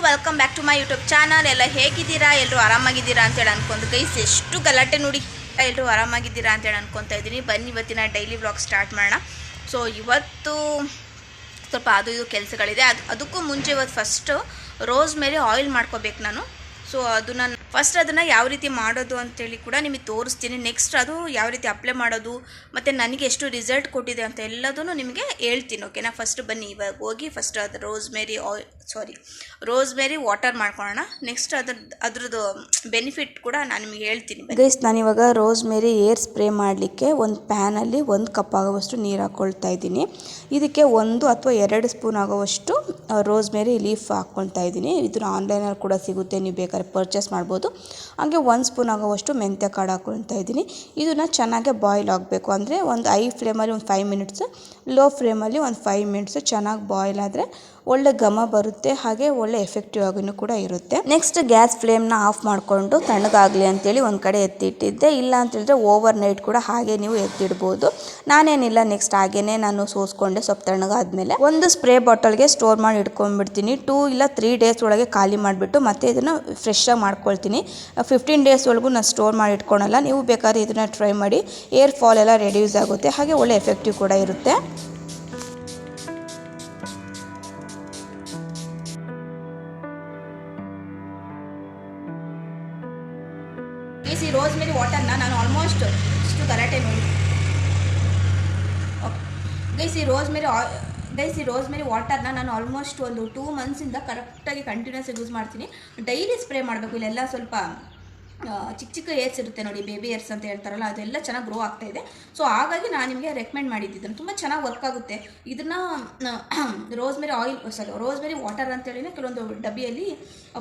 Welcome back to my YouTube channel. ಎಲ್ಲ ಹೇಗಿದ್ದೀರಾ? ಎಲ್ಲರೂ ಆರಾಮಾಗಿದ್ದೀರಾ ಅಂತೇಳಿ ಅನ್ಕೊಂಡು ಗೈಸ್, ಎಷ್ಟು ಗಲಾಟೆ ನೋಡಿ. ಎಲ್ಲರೂ ಆರಾಮಾಗಿದ್ದೀರಾ ಅಂತೇಳಿ ಅನ್ಕೊತಾ ಇದ್ದೀನಿ. ಬನ್ನಿ ಇವತ್ತಿನ ಡೈಲಿ ವ್ಲಾಗ್ ಸ್ಟಾರ್ಟ್ ಮಾಡೋಣ. ಸೊ ಇವತ್ತು ಸ್ವಲ್ಪ ಅದು ಇದು ಕೆಲಸಗಳಿದೆ. ಅದಕ್ಕೂ ಮುಂಚೆ ಇವತ್ತು ಫಸ್ಟು ರೋಸ್ ಮೇರಿ ಆಯಿಲ್ ಮಾಡ್ಕೋಬೇಕು ನಾನು. ಸೊ ಅದನ್ನು ಯಾವ ರೀತಿ ಮಾಡೋದು ಅಂತೇಳಿ ಕೂಡ ನಿಮಗೆ ತೋರಿಸ್ತೀನಿ. ನೆಕ್ಸ್ಟ್ ಅದು ಯಾವ ರೀತಿ ಅಪ್ಲೈ ಮಾಡೋದು ಮತ್ತು ನನಗೆ ಎಷ್ಟು ರಿಸಲ್ಟ್ ಕೊಟ್ಟಿದೆ ಅಂತ ಎಲ್ಲದೂ ನಿಮಗೆ ಹೇಳ್ತೀನಿ. ಓಕೆನಾ? ಫಸ್ಟ್ ಬನ್ನಿ ಇವಾಗ ಹೋಗಿ ಫಸ್ಟ್ ಅದು ರೋಸ್ ಮೇರಿ ವಾಟರ್ ಮಾಡ್ಕೊಳ್ಳೋಣ. ನೆಕ್ಸ್ಟ್ ಅದ್ರದ್ದು ಬೆನಿಫಿಟ್ ಕೂಡ ನಾನು ನಿಮಗೆ ಹೇಳ್ತೀನಿ. ಗೈಸ್, ನಾನಿವಾಗ ರೋಸ್ ಮೇರಿ ಏರ್ ಸ್ಪ್ರೇ ಮಾಡಲಿಕ್ಕೆ ಒಂದು ಪ್ಯಾನಲ್ಲಿ 1 ಕಪ್ ಆಗುವಷ್ಟು ನೀರು ಹಾಕ್ಕೊಳ್ತಾ ಇದ್ದೀನಿ. ಇದಕ್ಕೆ 1 ಅಥವಾ 2 ಸ್ಪೂನ್ ಆಗುವಷ್ಟು ರೋಸ್ ಮೇರಿ ಲೀಫ್ ಹಾಕ್ಕೊಳ್ತಾ ಇದ್ದೀನಿ. ಇದನ್ನು ಆನ್ಲೈನಲ್ಲಿ ಕೂಡ ಸಿಗುತ್ತೆ, ನೀವು ಬೇಕಾದ್ರೆ ಪರ್ಚೇಸ್ ಮಾಡ್ಬೋದು. ಹಾಗೆ 1 ಸ್ಪೂನ್ ಆಗುವಷ್ಟು ಮೆಂತ್ಯ ಕಾಳು ಹಾಕ್ಕೊಳ್ತಾ ಇದ್ದೀನಿ. ಇದನ್ನು ಚೆನ್ನಾಗಿ ಬಾಯ್ಲ್ ಆಗಬೇಕು. ಅಂದರೆ ಒಂದು ಹೈ ಫ್ಲೇಮಲ್ಲಿ ಒಂದು 5 ಮಿನಿಟ್ಸ್, ಲೋ ಫ್ಲೇಮಲ್ಲಿ ಒಂದು 5 ಮಿನಿಟ್ಸ್ ಚೆನ್ನಾಗಿ ಬಾಯ್ಲ್ ಆದರೆ ಒಳ್ಳೆ ಘಮ ಬರುತ್ತೆ, ಹಾಗೆ ಒಳ್ಳೆ ಎಫೆಕ್ಟಿವ್ ಆಗಿನೂ ಕೂಡ ಇರುತ್ತೆ. ನೆಕ್ಸ್ಟ್ ಗ್ಯಾಸ್ ಫ್ಲೇಮ್ನ ಆಫ್ ಮಾಡಿಕೊಂಡು ತಣ್ಣಗಾಗಲಿ ಅಂತೇಳಿ ಒಂದು ಕಡೆ ಎತ್ತಿಟ್ಟಿದ್ದೆ. ಇಲ್ಲ ಅಂತೇಳಿದ್ರೆ ಓವರ್ ನೈಟ್ ಕೂಡ ಹಾಗೆ ನೀವು ಎತ್ತಿಡ್ಬೋದು. ನಾನೇನಿಲ್ಲ, ನೆಕ್ಸ್ಟ್ ಹಾಗೇನೆ ನಾನು ಸೋಸ್ಕೊಂಡೆ. ಸ್ವಲ್ಪ ತಣ್ಣಗಾದ್ಮೇಲೆ ಒಂದು ಸ್ಪ್ರೇ ಬಾಟಲ್ಗೆ ಸ್ಟೋರ್ ಮಾಡಿ ಇಟ್ಕೊಂಡ್ಬಿಡ್ತೀನಿ. 2 ಇಲ್ಲ 3 ಡೇಸ್ ಒಳಗೆ ಖಾಲಿ ಮಾಡಿಬಿಟ್ಟು ಮತ್ತೆ ಇದನ್ನು ಫ್ರೆಶ್ ಆಗಿ ಮಾಡ್ಕೊಳ್ತೀನಿ. 15 ಡೇಸ್ ಒಳಗೂ ನಾನು ಸ್ಟೋರ್ ಮಾಡಿ ಇಟ್ಕೊಳಲ್ಲ. ನೀವು ಬೇಕಾದ್ರೆ ಇದನ್ನು ಟ್ರೈ ಮಾಡಿ. ಏರ್ ಫಾಲ್ ಎಲ್ಲ ರೆಡ್ಯೂಸ್ ಆಗುತ್ತೆ, ಹಾಗೆ ಒಳ್ಳೆ ಎಫೆಕ್ಟಿವ್ ಕೂಡ ಇರುತ್ತೆ. ಈ ರೋಸ್ ಮೇರಿ ವಾಟರ್ನ ನಾನು ಆಲ್ಮೋಸ್ಟ್ ಇಷ್ಟು ಗಲಾಟೆ ನೋಡಿ ಗೈಸ್, ಈ ರೋಸ್ ಮೇರಿ ವಾಟರ್ನ ನಾನು ಆಲ್ಮೋಸ್ಟ್ ಒಂದು 2 ಮಂತ್ಸಿಂದ ಕರೆಕ್ಟಾಗಿ ಕಂಟಿನ್ಯೂಸ್ ಯೂಸ್ ಮಾಡ್ತೀನಿ. ಡೈಲಿ ಸ್ಪ್ರೇ ಮಾಡಬೇಕು. ಇಲ್ಲೆಲ್ಲ ಸ್ವಲ್ಪ ಚಿಕ್ಕ ಏರ್ಸ್ ಇರುತ್ತೆ ನೋಡಿ, ಬೇಬಿ ಏರ್ಸ್ ಅಂತ ಹೇಳ್ತಾರಲ್ಲ, ಅದೆಲ್ಲ ಚೆನ್ನಾಗಿ ಗ್ರೋ ಆಗ್ತಾ ಇದೆ. ಸೊ ಹಾಗಾಗಿ ನಾನು ನಿಮಗೆ ರೆಕಮೆಂಡ್ ಮಾಡಿದ್ದಿದ್ದನ್ನು. ತುಂಬ ಚೆನ್ನಾಗಿ ವರ್ಕ್ ಆಗುತ್ತೆ. ಇದನ್ನು ರೋಸ್ ಮೇರಿ ವಾಟರ್ ಅಂತೇಳಿನೇ ಕೆಲವೊಂದು ಡಬ್ಬಿಯಲ್ಲಿ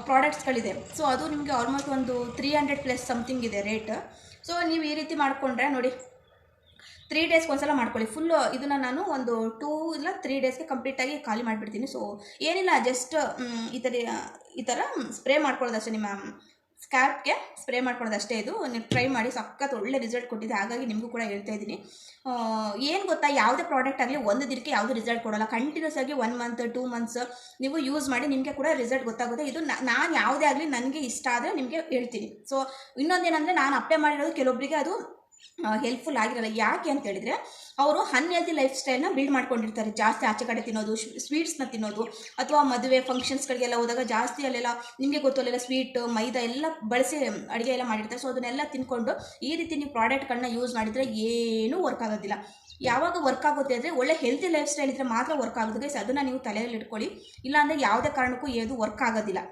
ಪ್ರಾಡಕ್ಟ್ಸ್ಗಳಿದೆ. ಸೊ ಅದು ನಿಮಗೆ ಆಲ್ಮೋಸ್ಟ್ ಒಂದು 300+ ಸಮಥಿಂಗ್ ಇದೆ ರೇಟ್. ಸೊ ನೀವು ಈ ರೀತಿ ಮಾಡಿಕೊಂಡ್ರೆ ನೋಡಿ, 3 ಡೇಸ್ಗೆ ಒಂದ್ಸಲ ಮಾಡ್ಕೊಳ್ಳಿ. ಫುಲ್ಲು ಇದನ್ನು ನಾನು ಒಂದು 2 ಇಲ್ಲ 3 ಡೇಸ್ಗೆ ಕಂಪ್ಲೀಟಾಗಿ ಖಾಲಿ ಮಾಡಿಬಿಡ್ತೀನಿ. ಸೊ ಏನಿಲ್ಲ, ಜಸ್ಟ್ ಈ ಥರ ಸ್ಪ್ರೇ ಮಾಡ್ಕೊಳ್ಳೋದಷ್ಟೇ. ನಿಮ್ಮ ಸ್ಕ್ಯಾಲ್ಪ್ಗೆ ಸ್ಪ್ರೇ ಮಾಡ್ಕೊಳ್ಳೋದು ಅಷ್ಟೇ. ಇದು ನೀವು ಟ್ರೈ ಮಾಡಿ, ಸಖತ್ ಒಳ್ಳೆ ರಿಸಲ್ಟ್ ಕೊಟ್ಟಿದೆ. ಹಾಗಾಗಿ ನಿಮಗೂ ಕೂಡ ಹೇಳ್ತಾ ಇದ್ದೀನಿ. ಏನು ಗೊತ್ತಾ, ಯಾವುದೇ ಪ್ರಾಡಕ್ಟ್ ಆಗಲಿ ಒಂದು ದಿನಕ್ಕೆ ಯಾವುದೇ ರಿಸಲ್ಟ್ ಕೊಡೋಲ್ಲ. ಕಂಟಿನ್ಯೂಸ್ ಆಗಿ 1 ಮಂತ್ 2 ಮಂತ್ಸ್ ನೀವು ಯೂಸ್ ಮಾಡಿ, ನಿಮಗೆ ಕೂಡ ರಿಸಲ್ಟ್ ಗೊತ್ತಾಗುತ್ತೆ. ಇದು ನಾನು ಯಾವುದೇ ಆಗಲಿ ನನಗೆ ಇಷ್ಟ ಆದರೆ ನಿಮಗೆ ಹೇಳ್ತೀನಿ. ಸೊ ಇನ್ನೊಂದೇನೆಂದರೆ, ನಾನು ಅಪ್ಲೈ ಮಾಡಿರೋದು ಕೆಲವೊಬ್ಬರಿಗೆ ಅದು ಹೆಲ್ಪ್ಫುಲ್ ಆಗಿರಲ್ಲ. ಯಾಕೆ ಅಂತ ಹೇಳಿದರೆ, ಅವರು ಅನ್ಹೆಲ್ದಿ ಲೈಫ್ ಸ್ಟೈಲ್ನ ಬಿಲ್ಡ್ ಮಾಡ್ಕೊಂಡಿರ್ತಾರೆ. ಜಾಸ್ತಿ ಆಚೆ ಕಡೆ ತಿನ್ನೋದು, ಸ್ವೀಟ್ಸ್ನ ತಿನ್ನೋದು, ಅಥವಾ ಮದುವೆ ಫಂಕ್ಷನ್ಸ್ಗಳಿಗೆಲ್ಲ ಹೋದಾಗ ಜಾಸ್ತಿ ಅಲ್ಲೆಲ್ಲ ನಿಮಗೆ ಗೊತ್ತು, ಅಲ್ಲೆಲ್ಲ ಸ್ವೀಟ್ ಮೈದಾ ಎಲ್ಲ ಬಳಸಿ ಅಡುಗೆ ಎಲ್ಲ ಮಾಡಿರ್ತಾರೆ. ಸೊ ಅದನ್ನೆಲ್ಲ ತಿನ್ಕೊಂಡು ಈ ರೀತಿ ನೀವು ಪ್ರಾಡಕ್ಟ್ಗಳನ್ನ ಯೂಸ್ ಮಾಡಿದರೆ ಏನೂ ವರ್ಕ್ ಆಗೋದಿಲ್ಲ. ಯಾವಾಗ ವರ್ಕ್ ಆಗುತ್ತೆ ಅಂದರೆ, ಒಳ್ಳೆ ಹೆಲ್ತಿ ಲೈಫ್ ಸ್ಟೈಲ್ ಇದ್ದರೆ ಮಾತ್ರ ವರ್ಕ್ ಆಗುತ್ತೆ. ಅದನ್ನು ನೀವು ತಲೆಯಲ್ಲಿ ಇಟ್ಕೊಳ್ಳಿ. ಇಲ್ಲಾಂದರೆ ಯಾವುದೇ ಕಾರಣಕ್ಕೂ ಏನು ವರ್ಕ್ ಆಗೋದಿಲ್ಲ.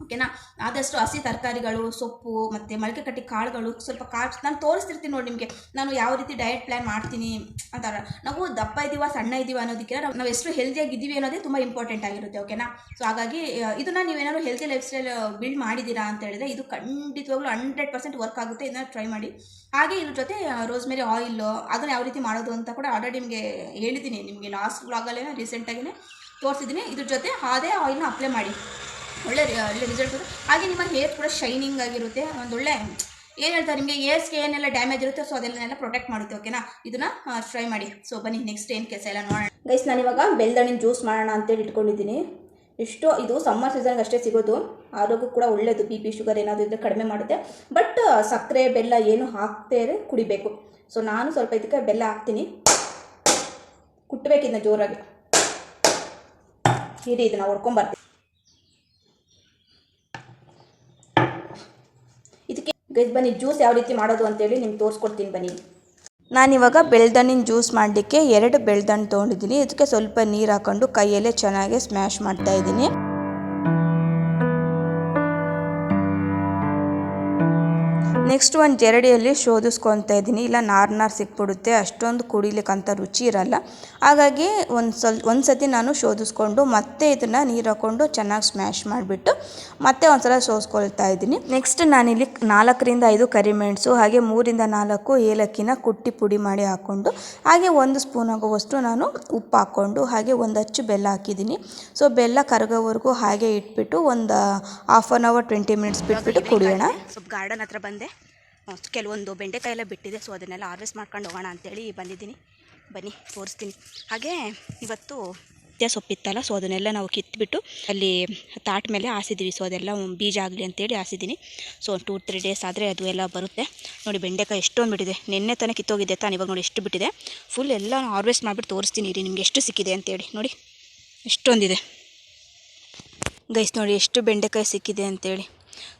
ಓಕೆನಾ? ಆದಷ್ಟು ಹಸಿ ತರಕಾರಿಗಳು, ಸೊಪ್ಪು ಮತ್ತು ಮೊಳಕೆ ಕಟ್ಟಿ ಕಾಳುಗಳು, ಸ್ವಲ್ಪ ಕಾರ್ಬ್ಸ್ ನಾನು ತೋರಿಸ್ತಿರ್ತೀನಿ ನೋಡಿ ನಿಮಗೆ. ನಾನು ಯಾವ ರೀತಿ ಡಯಟ್ ಪ್ಲ್ಯಾನ್ ಮಾಡ್ತೀನಿ ಅಂತಾರ. ನಾವು ದಪ್ಪ ಇದ್ದೀವ ಸಣ್ಣ ಇದ್ದೀವ ಅನ್ನೋದಕ್ಕಿಂತ ನಾವು ಎಷ್ಟು ಹೆಲ್ದಿಯಾಗಿದ್ದೀವಿ ಅನ್ನೋದೇ ತುಂಬ ಇಂಪಾರ್ಟೆಂಟ್ ಆಗಿರುತ್ತೆ. ಓಕೆನಾ? ಸೊ ಹಾಗಾಗಿ ಇದನ್ನು ನೀವೇನಾದ್ರು ಹೆಲ್ತಿ ಲೈಫ್ ಸ್ಟೈಲ್ ಬಿಲ್ಡ್ ಮಾಡಿದ್ದೀರಾ ಅಂತ ಹೇಳಿದ್ರೆ, ಇದು ಖಂಡಿತವಾಗ್ಲೂ 100% ವರ್ಕ್ ಆಗುತ್ತೆ. ಇದನ್ನ ಟ್ರೈ ಮಾಡಿ. ಹಾಗೆ ಇದ್ರ ಜೊತೆ ರೋಸ್ ಮೇರಿ ಆಯಿಲ್ ಅದನ್ನು ಯಾವ ರೀತಿ ಮಾಡೋದು ಅಂತ ಕೂಡ ಆಲ್ರೆಡಿ ನಿಮಗೆ ಹೇಳಿದ್ದೀನಿ. ನಿಮಗೆ ಲಾಸ್ಟ್ ವ್ಲಾಗಲ್ಲೇ ರೀಸೆಂಟಾಗಿಯೇ ತೋರಿಸಿದ್ದೀನಿ. ಇದ್ರ ಜೊತೆ ಅದೇ ಆಯಿಲ್ನ ಅಪ್ಲೈ ಮಾಡಿ, ಒಳ್ಳೆ ರಿಸಲ್ಟ್ ಬರುತ್ತೆ. ಹಾಗೆ ನಿಮ್ಮ ಹೇರ್ ಕೂಡ ಶೈನಿಂಗ್ ಆಗಿರುತ್ತೆ. ಒಂದೊಳ್ಳೆ ಏನು ಹೇಳ್ತಾರೆ, ನಿಮಗೆ ಏರ್ಸ್ಗೆ ಏನೆಲ್ಲ ಡ್ಯಾಮೇಜ್ ಇರುತ್ತೆ, ಸೊ ಅದನ್ನೆಲ್ಲ ಪ್ರೊಟೆಕ್ಟ್ ಮಾಡುತ್ತೆ. ಓಕೆನಾ? ಇದನ್ನು ಟ್ರೈ ಮಾಡಿ. ಸೊ ಬನ್ನಿ, ನೆಕ್ಸ್ಟ್ ಏನು ಕೆಲಸ ಎಲ್ಲ ನೋಡೋಣ. ಗೈಸ್, ನಾನಿವಾಗ ಬೆಲ್ಲದಣ್ಣಿನ ಜ್ಯೂಸ್ ಮಾಡೋಣ ಅಂತೇಳಿ ಇಟ್ಕೊಂಡಿದ್ದೀನಿ. ಇದು ಸಮ್ಮರ್ ಸೀಸನ್ಗೆ ಅಷ್ಟೇ ಸಿಗೋದು. ಆರೋಗ್ಯಕ್ಕೆ ಕೂಡ ಒಳ್ಳೆಯದು. BP ಶುಗರ್ ಏನಾದರೂ ಇದ್ದರೆ ಕಡಿಮೆ ಮಾಡುತ್ತೆ. ಬಟ್ ಸಕ್ಕರೆ ಬೆಲ್ಲ ಏನು ಹಾಕ್ತೇ ಕುಡಿಬೇಕು. ಸೊ ನಾನು ಸ್ವಲ್ಪ ಇದಕ್ಕೆ ಬೆಲ್ಲ ಹಾಕ್ತೀನಿ. ಕುಟ್ಟಬೇಕಿದ್ನ ಜೋರಾಗಿ. ಇರಿ, ಇದನ್ನು ಹೊಡ್ಕೊಂಬರ್ತೀನಿ. ಗೈಸ್ ಬನ್ನಿ, ಜ್ಯೂಸ್ ಯಾವ ರೀತಿ ಮಾಡೋದು ಅಂತೇಳಿ ನಿಮ್ಗೆ ತೋರಿಸ್ಕೊಡ್ತೀನಿ ಬನ್ನಿ. ನಾನಿವಾಗ ಬೆಳ್ದಣ್ಣಿನ ಜ್ಯೂಸ್ ಮಾಡಲಿಕ್ಕೆ 2 ಬೆಳ್ದಣ್ಣು ತೊಗೊಂಡಿದ್ದೀನಿ. ಇದಕ್ಕೆ ಸ್ವಲ್ಪ ನೀರು ಹಾಕೊಂಡು ಕೈಯಲ್ಲೇ ಚೆನ್ನಾಗಿ ಸ್ಮ್ಯಾಶ್ ಮಾಡ್ತಾ ಇದ್ದೀನಿ. ನೆಕ್ಸ್ಟ್ ಒಂದು ಜರಡಿಯಲ್ಲಿ ಶೋಧಿಸ್ಕೊತಾ ಇದ್ದೀನಿ. ಇಲ್ಲ ನಾರು ಸಿಕ್ಬಿಡುತ್ತೆ, ಅಷ್ಟೊಂದು ಕುಡಿಲಿಕ್ಕಂತ ರುಚಿ ಇರಲ್ಲ. ಹಾಗಾಗಿ ಒಂದು ಸತಿ ನಾನು ಶೋಧಿಸ್ಕೊಂಡು ಮತ್ತೆ ಇದನ್ನು ನೀರು ಹಾಕ್ಕೊಂಡು ಚೆನ್ನಾಗಿ ಸ್ಮ್ಯಾಶ್ ಮಾಡಿಬಿಟ್ಟು ಮತ್ತೆ ಒಂದು ಸಲ ಸೋಸ್ಕೊಳ್ತಾ ಇದ್ದೀನಿ. ನೆಕ್ಸ್ಟ್ ನಾನಿಲ್ಲಿ 4ರಿಂದ 5 ಕರಿಮೆಣಸು, ಹಾಗೆ 3ರಿಂದ 4 ಏಲಕ್ಕಿನ ಕುಟ್ಟಿ ಪುಡಿ ಮಾಡಿ ಹಾಕ್ಕೊಂಡು, ಹಾಗೆ 1 ಸ್ಪೂನ್ ಆಗುವಷ್ಟು ನಾನು ಉಪ್ಪು ಹಾಕ್ಕೊಂಡು, ಹಾಗೆ 1 ಅಚ್ಚು ಬೆಲ್ಲ ಹಾಕಿದ್ದೀನಿ. ಸೊ ಬೆಲ್ಲ ಕರಗೋವರೆಗೂ ಹಾಗೆ ಇಟ್ಬಿಟ್ಟು ಒಂದು 1/2 hour 20 ಮಿನಿಟ್ಸ್ ಬಿಟ್ಬಿಟ್ಟು ಕುಡಿಯೋಣ. ಸ್ವಲ್ಪ ಗಾರ್ಡನ್ ಹತ್ರ ಬಂದೆ. ಕೆಲವೊಂದು ಬೆಂಡೆಕಾಯಿ ಎಲ್ಲ ಬಿಟ್ಟಿದೆ. ಸೊ ಅದನ್ನೆಲ್ಲ ಹಾರ್ವೆಸ್ಟ್ ಮಾಡ್ಕೊಂಡು ಹೋಗೋಣ ಅಂತೇಳಿ ಬಂದಿದ್ದೀನಿ. ಬನ್ನಿ ತೋರಿಸ್ತೀನಿ. ಹಾಗೆ ಇವತ್ತು ಮೆಂತ್ಯ ಸೊಪ್ಪಿತ್ತಲ್ಲ, ಸೊ ಅದನ್ನೆಲ್ಲ ನಾವು ಕಿತ್ಬಿಟ್ಟು ಅಲ್ಲಿ ತಾಟ್ ಮೇಲೆ ಹಾಸಿದ್ದೀವಿ. ಸೊ ಅದೆಲ್ಲ ಬೀಜ ಆಗಲಿ ಅಂತೇಳಿ ಹಾಸಿದ್ದೀನಿ. ಸೊ 2-3 ಡೇಸ್ ಆದರೆ ಅದು ಎಲ್ಲ ಬರುತ್ತೆ. ನೋಡಿ ಬೆಂಡೆಕಾಯಿ ಎಷ್ಟೊಂದು ಬಿಟ್ಟಿದೆ. ನಿನ್ನೆ ತಾನೇ ಕಿತ್ತೋಗಿದ್ದೆ ತಾನು, ಇವಾಗ ನೋಡಿ ಎಷ್ಟು ಬಿಟ್ಟಿದೆ. ಫುಲ್ ಎಲ್ಲ ಹಾರ್ವೆಸ್ಟ್ ಮಾಡಿಬಿಟ್ಟು ತೋರಿಸ್ತೀನಿ ರೀ ನಿಮ್ಗೆ ಎಷ್ಟು ಸಿಕ್ಕಿದೆ ಅಂತೇಳಿ. ನೋಡಿ ಎಷ್ಟೊಂದಿದೆ ಗೈಸ್, ನೋಡಿ ಎಷ್ಟು ಬೆಂಡೆಕಾಯಿ ಸಿಕ್ಕಿದೆ ಅಂತೇಳಿ.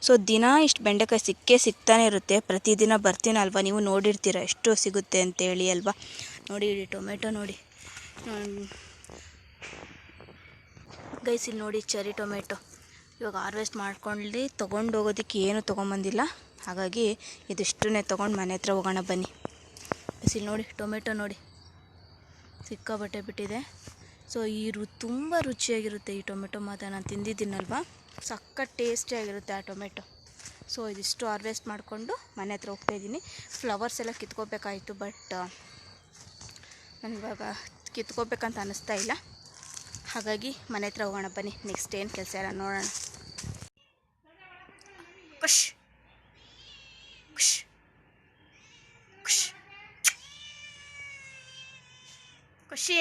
ಸೊ ದಿನ ಇಷ್ಟು ಬೆಂಡೆಕಾಯಿ ಸಿಗ್ತಾನೆ ಇರುತ್ತೆ. ಪ್ರತಿದಿನ ಬರ್ತೀನಲ್ವ, ನೀವು ನೋಡಿರ್ತೀರ ಎಷ್ಟು ಸಿಗುತ್ತೆ ಅಂತೇಳಿ ಅಲ್ವಾ. ನೋಡಿ ಟೊಮೆಟೊ ನೋಡಿ ಗೈಸ್, ಇಲ್ಲಿ ನೋಡಿ ಚೆರಿ ಟೊಮೆಟೊ. ಇವಾಗ ಹಾರ್ವೆಸ್ಟ್ ಮಾಡ್ಕೊಂಡು ತೊಗೊಂಡು ಹೋಗೋದಕ್ಕೆ ಏನು ತೊಗೊಂಬಂದಿಲ್ಲ, ಹಾಗಾಗಿ ಇದಿಷ್ಟನ್ನೇ ತೊಗೊಂಡು ಮನೆ ಹತ್ರ ಹೋಗೋಣ ಬನ್ನಿ. ಇಲ್ಲಿ ನೋಡಿ ಟೊಮೆಟೊ ನೋಡಿ ಸಿಕ್ಕಾಬಟ್ಟೆ ಬಿಟ್ಟಿದೆ. ಸೊ ತುಂಬ ರುಚಿಯಾಗಿರುತ್ತೆ ಈ ಟೊಮೆಟೊ. ಮಾತ್ರ ನಾನು ತಿಂದಿದ್ದೀನಲ್ವ, ಸಕ್ಕ ಟೇಸ್ಟಿಯಾಗಿರುತ್ತೆ ಆ ಟೊಮೆಟೊ. ಸೊ ಇದಿಷ್ಟು ಹಾರ್ವೆಸ್ಟ್ ಮಾಡಿಕೊಂಡು ಮನೆ ಹತ್ರ ಹೋಗ್ತಾಯಿದ್ದೀನಿ. ಫ್ಲವರ್ಸ್ ಎಲ್ಲ ಕಿತ್ಕೋಬೇಕಾಯಿತು, ಬಟ್ ನನಗಿವಾಗ ಕಿತ್ಕೋಬೇಕಂತ ಅನ್ನಿಸ್ತಾ ಇಲ್ಲ. ಹಾಗಾಗಿ ಮನೆ ಹತ್ರ ಹೋಗೋಣ ಬನ್ನಿ. ನೆಕ್ಸ್ಟ್ ಏನು ಕೆಲಸ ಎಲ್ಲ ನೋಡೋಣ. ಖುಷ್ ಖುಷ್ ಖುಷ್ ಖುಷಿ